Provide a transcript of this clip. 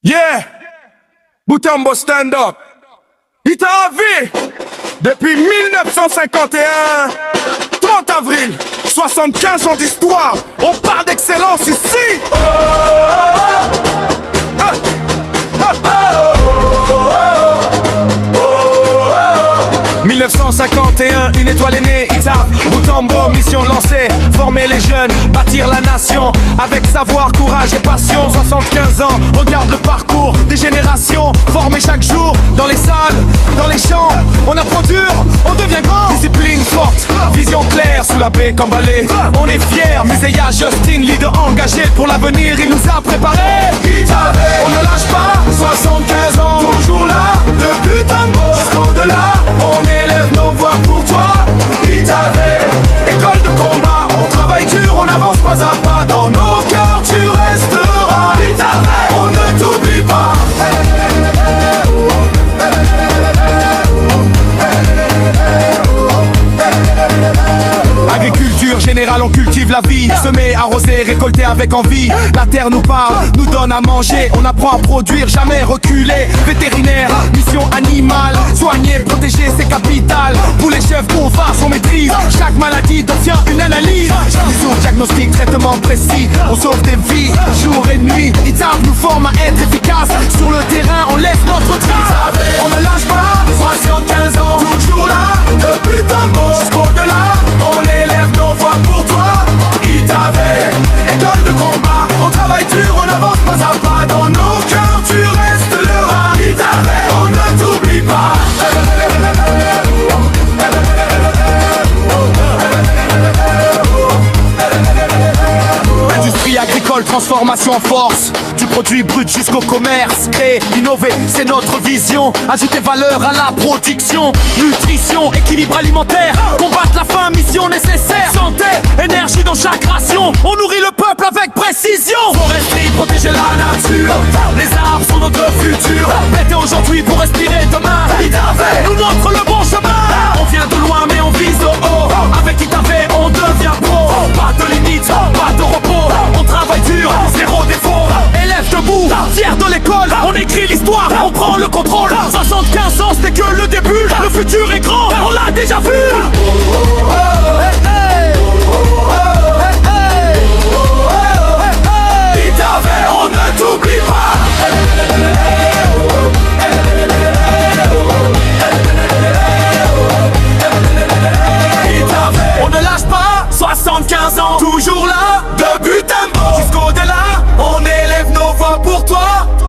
Yeah, Boutambo stand up. Itavé depuis 1951. 30 avril, 75 ans d'histoire. On parle d'excellence ici. 1951, une étoile est née, Ita, Boutambo, mission lancée, former les jeunes, bâtir la nation, avec savoir, courage et passion. 75 ans, regarde le parcours des générations, formés chaque jour, dans les salles, dans les champs. On apprend dur, on devient grand, discipline forte, vision claire, sous la baie Cambalé. On est fiers, Museya, Justin, leader engagé pour l'avenir, il nous a préparés. On ne lâche pas, 75 ans, toujours là, le Boutambo jusqu'au-delà. On élève nos voix pour toi, Itavé, école de combat, on travaille dur, on avance pas à pas. Dans nos cœurs tu resteras, Itavé, on ne t'oublie pas. Agriculture générale, on cultive la vie, semer, arroser, récolter avec envie. La terre nous parle, nous donne à manger, on apprend à produire, jamais reculer. Vétérinaire, mission animale, soigner, protéger, c'est capital. Pour les chefs, confiance, on maîtrise chaque maladie, d'obtient une analyse. Sur diagnostic, traitement précis, on sauve des vies, jour et nuit. Itav nous forme à être efficace, sur le terrain, on laisse notre trace. On ne lâche pas, 75 ans, toujours là, le Boutambo jusqu'au-delà. On élève nos voix pour toi, Itavé, école de combat, on travaille dur, on avance pas à pas. Dans nos cœurs tu resteras, Itavé, on ne t'oublie pas. Industrie agricole, transformation en force, du produit brut jusqu'au commerce. Créer, innover, c'est notre vision. Ajouter valeur à la production. Nutrition, équilibre alimentaire, combattre la faim, mission nécessaire. Santé, énergie dans chaque ration, on nourrit le peuple avec précision. Foresterie, protéger la nature, les arbres sont notre futur. Mettez aujourd'hui pour respirer demain, Itavé nous montre le bon chemin. On vient de loin mais on vise au haut, avec Itavé on devient pro. Pas de limite, pas de repos, on travaille dur, zéro défaut. Élève debout, fier de l'école, on écrit l'histoire, on prend le contrôle. 75 ans, c'était que le début, le futur est grand, on l'a déjà vu.